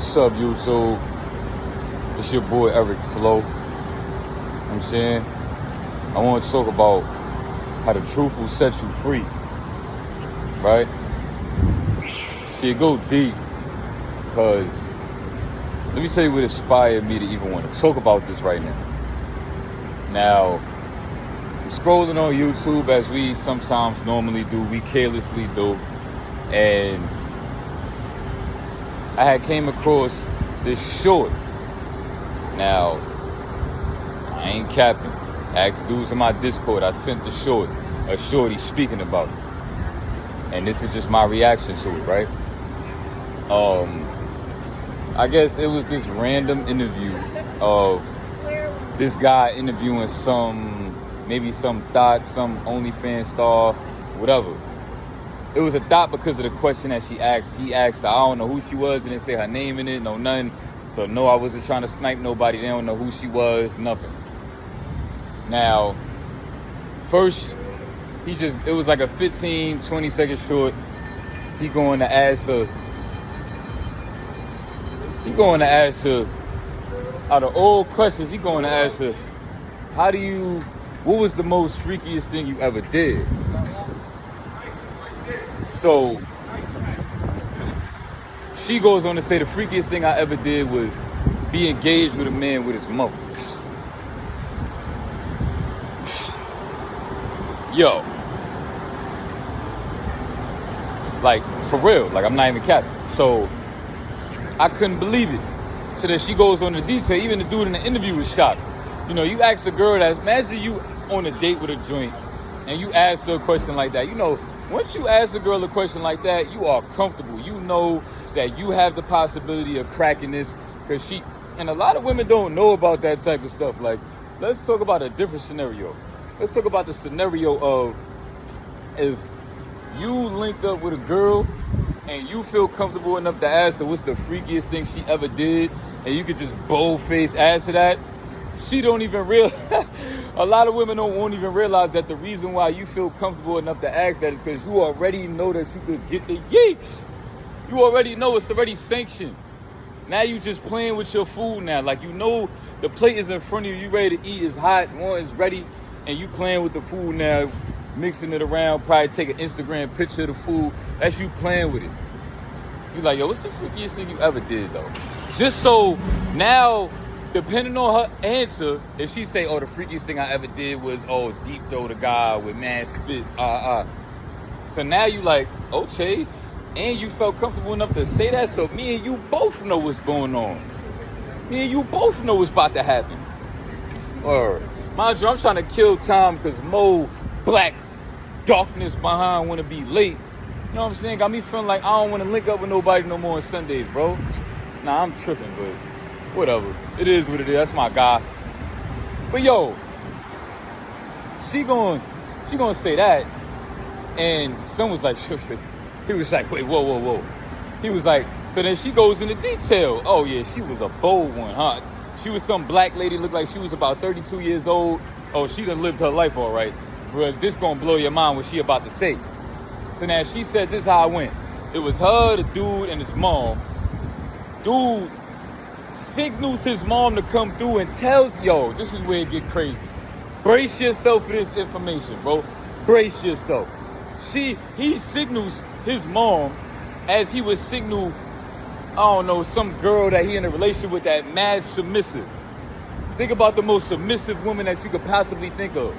What's up, YouTube? It's your boy Eric Flo. You know what I'm saying? I want to talk about how the truth will set you free. Right? See, it go deep because let me tell you what inspired me to even want to talk about this right now. Now, I'm scrolling on YouTube as we sometimes normally do, we carelessly do, and I had came across this short. Now, I ain't capping. I asked dudes in my Discord, I sent the short, a shorty speaking about it. And this is just my reaction to it, right? I guess it was this random interview of this guy interviewing maybe some thought, some OnlyFans star, whatever. It was a thought because of the question that he asked her. I don't know who she was, and didn't say her name in it, no nothing. So no, I wasn't trying to snipe nobody. They don't know who she was, nothing. Now, first, it was like a 15, 20 second short. He going to ask her, out of all questions, he going to ask her, what was the most freakiest thing you ever did? So she goes on to say the freakiest thing I ever did was be engaged with a man with his mother. Yo. Like, for real. Like, I'm not even capping. So I couldn't believe it. So then she goes on to detail. Even the dude in the interview was shocked. You know, you ask a girl that, imagine you on a date with a joint and you ask her a question like that. You know, once you ask a girl a question like that, you are comfortable. You know that you have the possibility of cracking this because and a lot of women don't know about that type of stuff. Like, let's talk about a different scenario. Let's talk about the scenario of if you linked up with a girl and you feel comfortable enough to ask her what's the freakiest thing she ever did, and you could just bold-faced answer that. She don't even realize, a lot of women won't even realize that the reason why you feel comfortable enough to ask that is because you already know that you could get the yeeks. You already know it's already sanctioned. Now you just playing with your food now. Like, you know the plate is in front of you, you ready to eat, it's hot, one is ready, and you playing with the food now, mixing it around, probably take an Instagram picture of the food. That's you playing with it. You like, yo, what's the freakiest thing you ever did, though? Just so now, depending on her answer, if she say, oh, the freakiest thing I ever did was, oh, deep throw the guy with mad spit, So now you like, okay, and you felt comfortable enough to say that, so me and you both know what's going on. Me and you both know what's about to happen. Or, mind you, I'm trying to kill time because Mo Black darkness behind want to be late. You know what I'm saying? Got me feeling like I don't want to link up with nobody no more on Sundays, bro. Nah, I'm tripping, but whatever. It is what it is. That's my guy. But yo, she gonna say that, and someone's like, he was like, wait, whoa. He was like, so then she goes into detail. Oh yeah, she was a bold one, huh? She was some black lady, looked like she was about 32 years old. Oh, she done lived her life all right. Whereas this gonna blow your mind what she about to say. So now she said this how it went. It was her, the dude, and his mom. Dude signals his mom to come through and tells, yo, this is where it get crazy. Brace yourself for this information, bro. Brace yourself. He signals his mom as he would signal, I don't know, some girl that he in a relationship with that mad submissive. Think about the most submissive woman that you could possibly think of.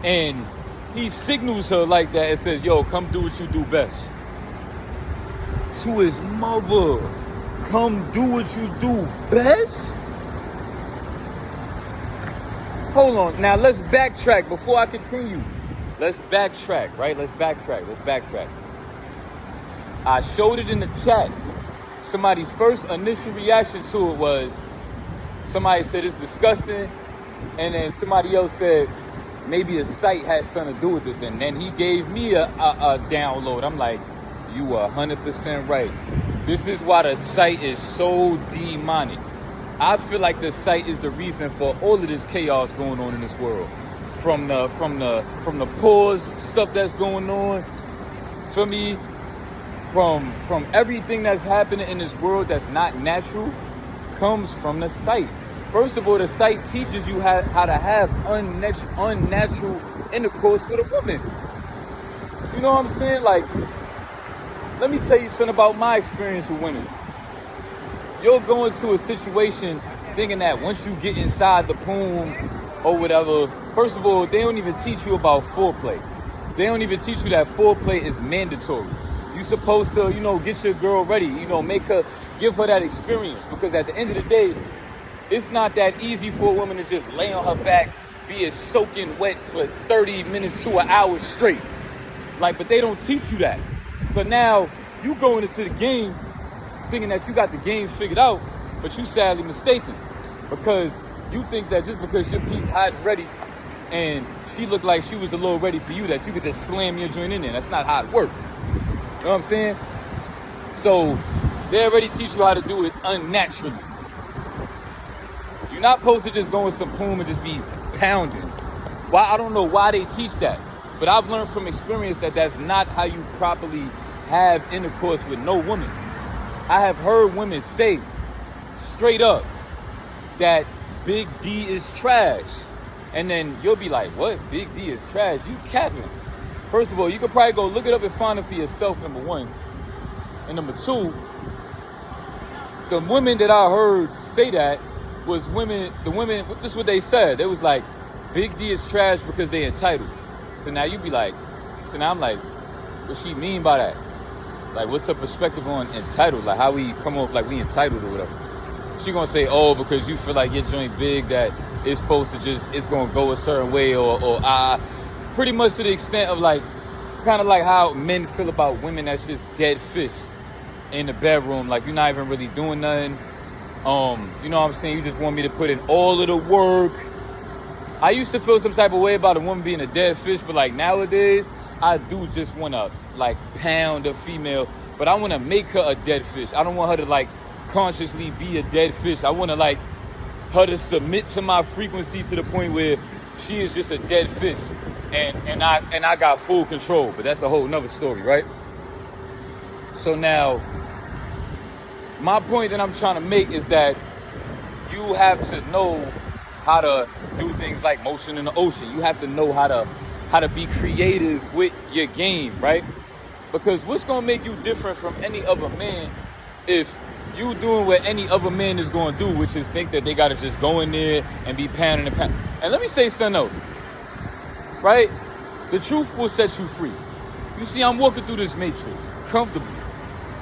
And he signals her like that and says, yo, come do what you do best. To his mother, come do what you do best? Hold on, now let's backtrack before I continue. Let's backtrack, right? Let's backtrack. I showed it in the chat. Somebody's first initial reaction to it was, somebody said it's disgusting, and then somebody else said, maybe a site has something to do with this. And then he gave me a download. I'm like, you are 100% right. This is why the site is so demonic. I feel like the site is the reason for all of this chaos going on in this world. From the pause stuff that's going on, for me, from everything that's happening in this world that's not natural comes from the sight. First of all, the sight teaches you how to have unnatural intercourse with a woman. You know what I'm saying? Like, let me tell you something about my experience with women. You'll go into a situation thinking that once you get inside the pool or whatever, first of all, they don't even teach you about foreplay. They don't even teach you that foreplay is mandatory. You're supposed to, get your girl ready, give her that experience. Because at the end of the day, it's not that easy for a woman to just lay on her back, be soaking wet for 30 minutes to an hour straight. But they don't teach you that. So now you going into the game thinking that you got the game figured out, but you sadly mistaken. Because you think that just because your piece hot and ready and she looked like she was a little ready for you, that you could just slam your joint in there. That's not how it works. You know what I'm saying? So they already teach you how to do it unnaturally. You're not supposed to just go in some poom and just be pounding. Why? I don't know why they teach that. But I've learned from experience that that's not how you properly have intercourse with no woman. I have heard women say straight up that Big D is trash. And then you'll be like, what? Big D is trash? You capping. First of all, you could probably go look it up and find it for yourself, number one. And number two, the women that I heard say that was women, this is what they said. It was like, Big D is trash because they entitled. So now you be like, I'm like, what she mean by that? Like, what's her perspective on entitled? Like, how we come off like we entitled or whatever. She gonna say, oh, because you feel like your joint big that it's supposed to just, it's gonna go a certain way or pretty much to the extent of like, kind of like how men feel about women that's just dead fish in the bedroom. Like, you're not even really doing nothing. You know what I'm saying? You just want me to put in all of the work. I used to feel some type of way about a woman being a dead fish, but like nowadays, I do just want to like pound a female, but I want to make her a dead fish. I don't want her to like consciously be a dead fish. I want to like her to submit to my frequency to the point where she is just a dead fish, and I got full control. But that's a whole nother story, right? So now, my point that I'm trying to make is that you have to know how to do things like motion in the ocean. You have to know how to be creative with your game, right? Because what's gonna make you different from any other man if you doing what any other man is gonna do, which is think that they gotta just go in there and be pounding and pounding. And let me say something else, right? The truth will set you free. You see, I'm walking through this matrix comfortably,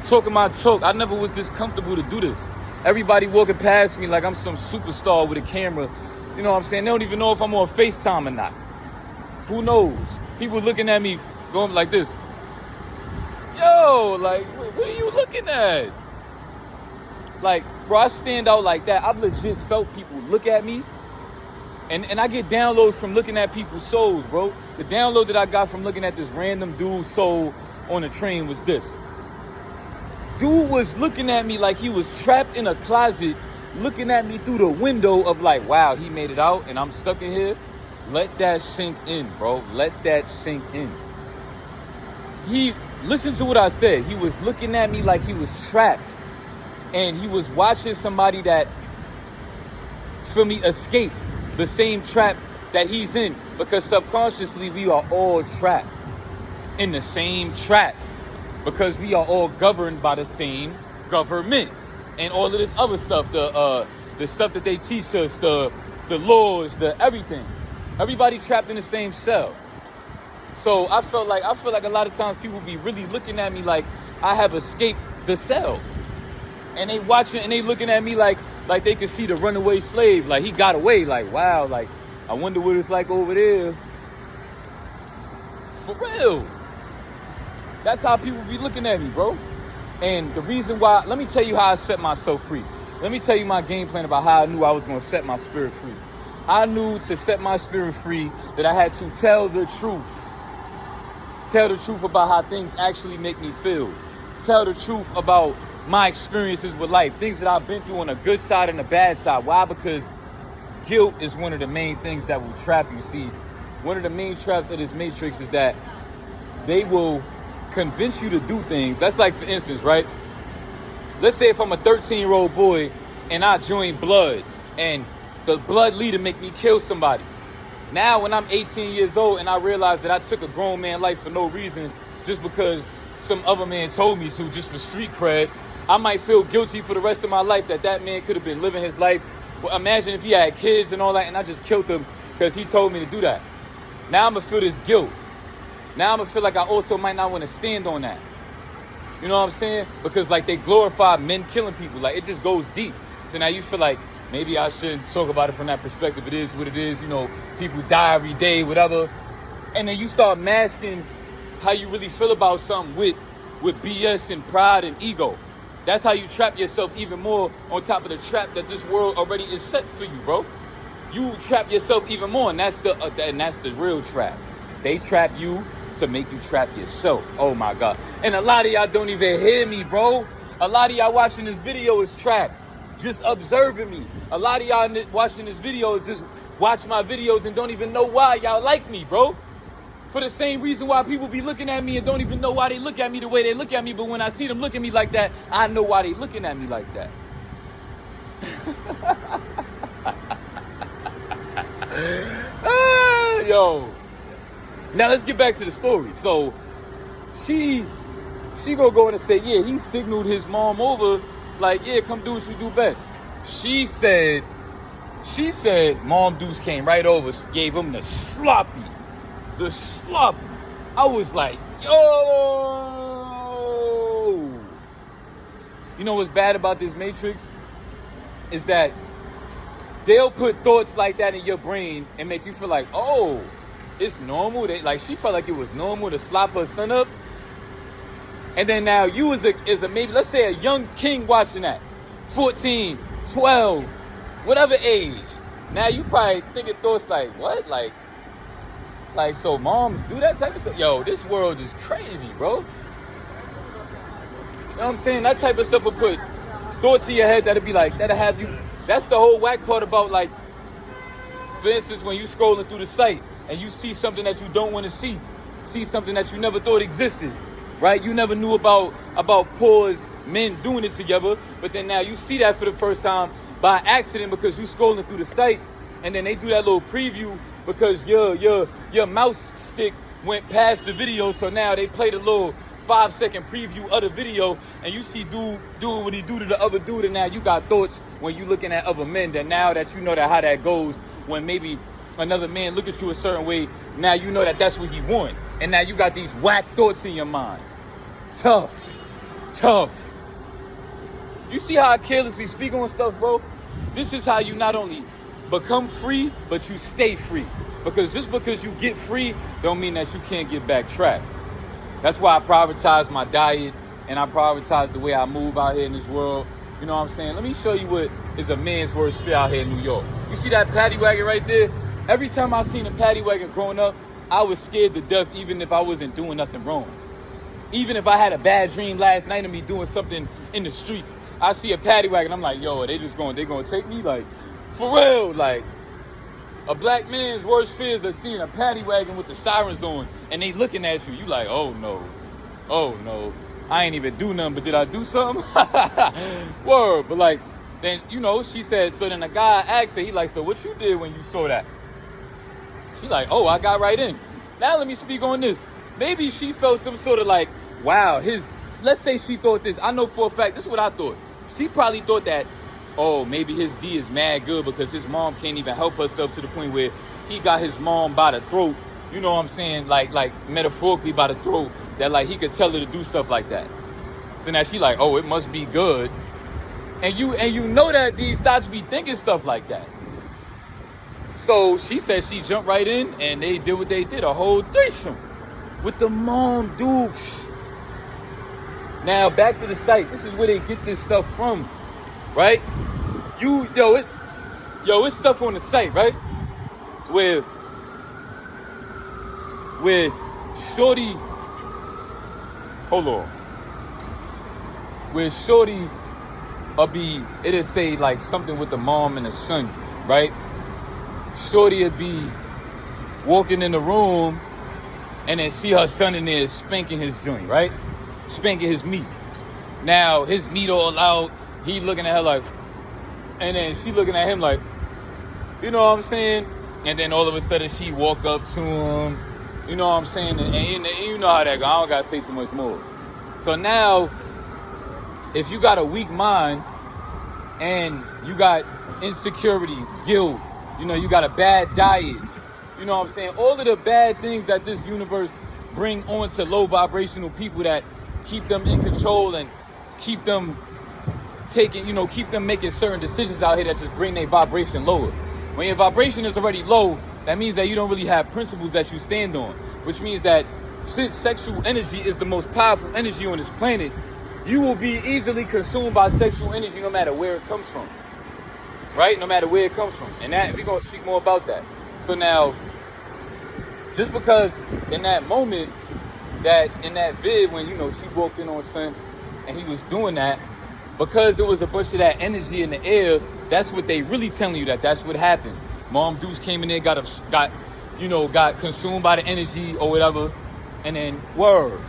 talking my talk. I never was this comfortable to do this. Everybody walking past me like I'm some superstar with a camera. You know what I'm saying? They don't even know if I'm on FaceTime or not. Who knows? People looking at me going like this. Yo, like, what are you looking at? Like, bro, I stand out like that. I've legit felt people look at me. And I get downloads from looking at people's souls, bro. The download that I got from looking at this random dude's soul on the train was this. Dude was looking at me like he was trapped in a closet, looking at me through the window of like, wow, he made it out and I'm stuck in here. Let that sink in, bro. Let that sink in. Listen to what I said. He was looking at me like he was trapped. And he was watching somebody that, feel me, escaped the same trap that he's in. Because subconsciously, we are all trapped in the same trap. Because we are all governed by the same government. And all of this other stuff, the stuff that they teach us, the laws, the everything. Everybody trapped in the same cell. So I feel like a lot of times people be really looking at me like I have escaped the cell. And they watching and they looking at me like they can see the runaway slave. Like he got away. Like, wow, like I wonder what it's like over there. For real. That's how people be looking at me, bro. And the reason why, let me tell you how I set myself free. Let me tell you my game plan about how I knew I was going to set my spirit free. I knew to set my spirit free that I had to tell the truth. Tell the truth about how things actually make me feel. Tell the truth about my experiences with life. Things that I've been through on the good side and the bad side. Why? Because guilt is one of the main things that will trap you. See, one of the main traps of this matrix is that they will convince you to do things. That's like, for instance, right? Let's say if I'm a 13-year-old boy and I join blood and the blood leader make me kill somebody. Now when I'm 18 years old and I realize that I took a grown man's life for no reason, just because some other man told me to, just for street cred, I might feel guilty for the rest of my life that man could have been living his life. Well, imagine if he had kids and all that and I just killed him because he told me to do that. Now I'm going to feel this guilt. Now I'm going to feel like I also might not want to stand on that. You know what I'm saying? Because like they glorify men killing people. Like it just goes deep. So now you feel like maybe I shouldn't talk about it from that perspective. It is what it is. You know, people die every day, whatever. And then you start masking how you really feel about something with BS and pride and ego. That's how you trap yourself even more on top of the trap that this world already is set for you, bro. You trap yourself even more, and that's the real trap. They trap you to make you trap yourself. Oh my God. And a lot of y'all don't even hear me, bro. A lot of y'all watching this video is trapped, just observing me. A lot of y'all watching this video is just watch my videos and don't even know why y'all like me, bro. For the same reason why people be looking at me and don't even know why they look at me the way they look at me. But when I see them look at me like that, I know why they looking at me like that. Yo. Now let's get back to the story. So she gonna go in and say, yeah, he signaled his mom over, like, yeah, come do what you do best. She said Mom Deuce came right over, gave him the sloppy. I was like, yo. You know what's bad about this Matrix? Is that they'll put thoughts like that in your brain and make you feel like, oh, it's normal. She felt like it was normal to slap her son up. And then now you as a maybe, let's say a young king watching that, 14, 12, whatever age. Now you probably thinking thoughts like, what? Like, so moms do that type of stuff? Yo, this world is crazy, bro. You know what I'm saying? That type of stuff will put thoughts in your head that'll be like, that'll have you. That's the whole whack part about, like, for instance, when you scrolling through the site and you see something that you don't want to see something that you never thought existed, right? You never knew about pause men doing it together, but then now you see that for the first time by accident because you scrolling through the site, and then they do that little preview because your mouse stick went past the video, so now they played a little 5-second preview of the video, and you see dude doing what he do to the other dude, and now you got thoughts when you looking at other men that now that you know that how that goes when maybe another man look at you a certain way, now you know that that's what he want, and now you got these whack thoughts in your mind. Tough. You see how I carelessly speak on stuff, bro? This is how you not only become free, but you stay free. Because just because you get free don't mean that you can't get backtracked. That's why I prioritize my diet and I prioritize the way I move out here in this world. You know what I'm saying? Let me show you what is a man's worst fear out here in New York. You see that paddy wagon right there? Every time I seen a paddy wagon growing up, I was scared to death even if I wasn't doing nothing wrong. Even if I had a bad dream last night of me doing something in the streets, I see a paddy wagon, I'm like, yo, they gonna take me? Like, for real, like, a black man's worst fears are seeing a paddy wagon with the sirens on and they looking at you. You like, oh no, I ain't even do nothing, but did I do something? Word, but like, then, you know, she said, so then the guy asked her, he like, so what you did when you saw that? She like, oh, I got right in. Now let me speak on this. Maybe she felt some sort of like, wow, let's say she thought this. I know for a fact, this is what I thought. She probably thought that, oh, maybe his D is mad good because his mom can't even help herself to the point where he got his mom by the throat. You know what I'm saying? Like metaphorically by the throat, that like he could tell her to do stuff like that. So now she like, oh, it must be good. And you know that these thoughts be thinking stuff like that. So she said she jumped right in and they did what they did, a whole threesome with the Mom Dukes. Now back to the site. This is where they get this stuff from, right? It's stuff on the site, right? Where Shorty, hold on. Where Shorty it'll say like something with the mom and the son, right? Shorty would be walking in the room and then see her son in there spanking his joint, right? Spanking his meat. Now, his meat all out, he looking at her like, and then she looking at him like, you know what I'm saying? And then all of a sudden she walk up to him, you know what I'm saying? And you know how that go. I don't gotta say too much more. So now, if you got a weak mind and you got insecurities, guilt, you know, you got a bad diet, you know what I'm saying? All of the bad things that this universe bring on to low vibrational people that keep them in control and keep them taking, you know, keep them making certain decisions out here that just bring their vibration lower. When your vibration is already low, that means that you don't really have principles that you stand on, which means that since sexual energy is the most powerful energy on this planet, you will be easily consumed by sexual energy no matter where it comes from, right? No matter where it comes from. And that we're going to speak more about that. So now, just because in that moment, that in that vid when, you know, she walked in on son and he was doing that, because it was a bunch of that energy in the air, that's what they really telling you, that's what happened. Mom Deuce came in there, got consumed by the energy or whatever, and then word.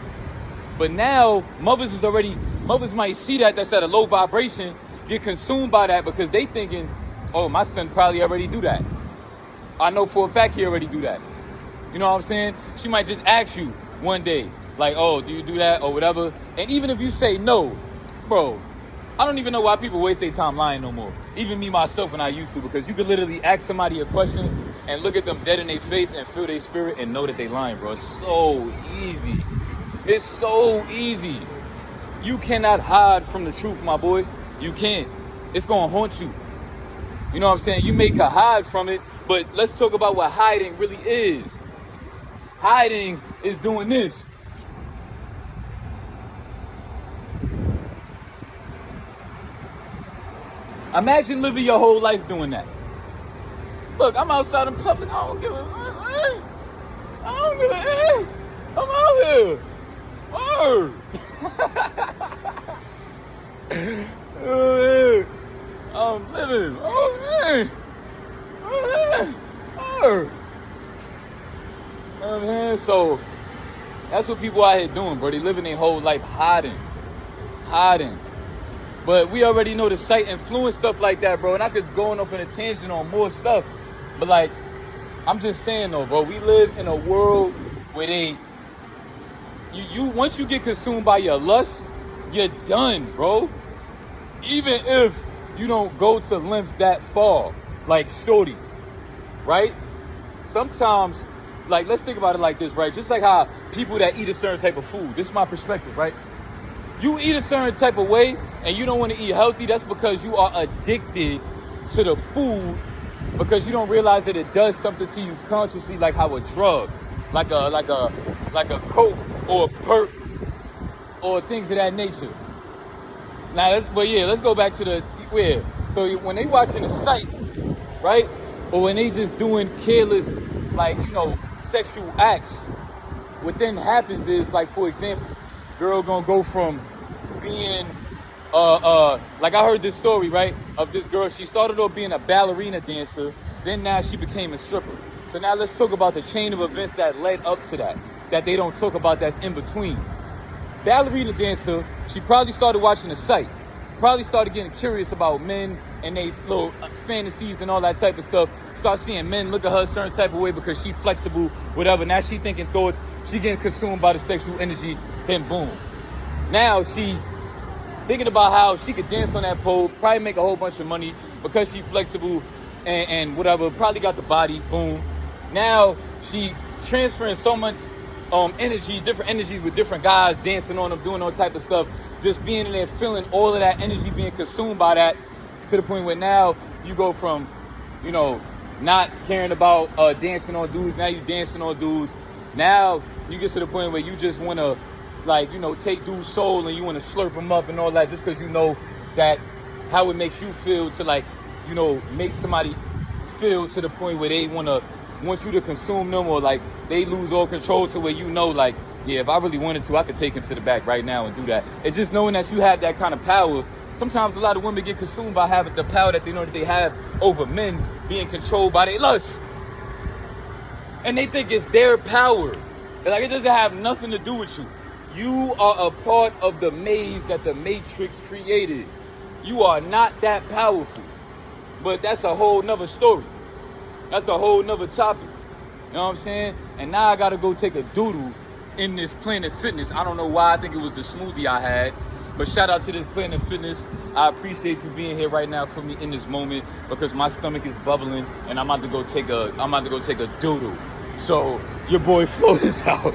But now mothers might see that's at a low vibration, get consumed by that because they thinking, oh, my son probably already do that. I know for a fact he already do that. You know what I'm saying? She might just ask you one day, like, oh, do you do that or whatever? And even if you say no, bro, I don't even know why people waste their time lying no more. Even me, myself, when I used to, because you could literally ask somebody a question and look at them dead in their face and feel their spirit and know that they lying, bro. It's so easy. It's so easy. You cannot hide from the truth, my boy. You can't. It's going to haunt you. You know what I'm saying? You may could hide from it, but let's talk about what hiding really is. Hiding is doing this. Imagine living your whole life doing that. Look, I'm outside in public. I don't give a. I'm out here. Word. Oh, man. I'm living. Oh, man. Word. Oh, man. So that's what people out here doing, bro. They living their whole life hiding. But we already know the site influence stuff like that, bro. And I could go off on a tangent on more stuff. But, like, I'm just saying, though, bro, we live in a world where once you get consumed by your lust, you're done, bro. Even if you don't go to lengths that far, like shorty, right? Sometimes, like, let's think about it like this, right? Just like how people that eat a certain type of food, this is my perspective, right? You eat a certain type of way and you don't want to eat healthy, that's because you are addicted to the food because you don't realize that it does something to you consciously, like how a drug, like a coke or a perk or things of that nature. Now, let's go back to so when they watching the site, right? Or when they just doing careless, like, you know, sexual acts, what then happens is, like, for example, girl gonna go from being like I heard this story, right, of this girl. She started off being a ballerina dancer, then now she became a stripper. So now let's talk about the chain of events that led up to that they don't talk about, that's in between. Ballerina dancer, she probably started watching the site, probably started getting curious about men and they little fantasies and all that type of stuff. Start seeing men look at her a certain type of way because she flexible, whatever. Now she thinking thoughts, she getting consumed by the sexual energy, then boom. Now she thinking about how she could dance on that pole, probably make a whole bunch of money because she flexible and whatever, probably got the body, boom. Now she transferring so much energy, different energies with different guys, dancing on them, doing all type of stuff, just being in there, feeling all of that energy being consumed by that, to the point where now you go from, you know, not caring about dancing on dudes, now you dancing on dudes. Now you get to the point where you just want to, like, you know, take dude's soul and you want to slurp them up and all that, just because you know that how it makes you feel to, like, you know, make somebody feel to the point where they want you to consume them, or like they lose all control to where, you know, like, yeah, if I really wanted to, I could take him to the back right now and do that. And just knowing that you have that kind of power. Sometimes a lot of women get consumed by having the power that they know that they have over men, being controlled by their lust. And they think it's their power. Like, it doesn't have nothing to do with you. You are a part of the maze that the Matrix created. You are not that powerful. But that's a whole nother story. That's a whole nother topic. You know what I'm saying? And now I gotta go take a doodle in this Planet Fitness. I don't know why. I think it was the smoothie I had. But shout out to this Planet Fitness. I appreciate you being here right now for me in this moment, because my stomach is bubbling and I'm about to go take a doodle. So your boy Flo is out.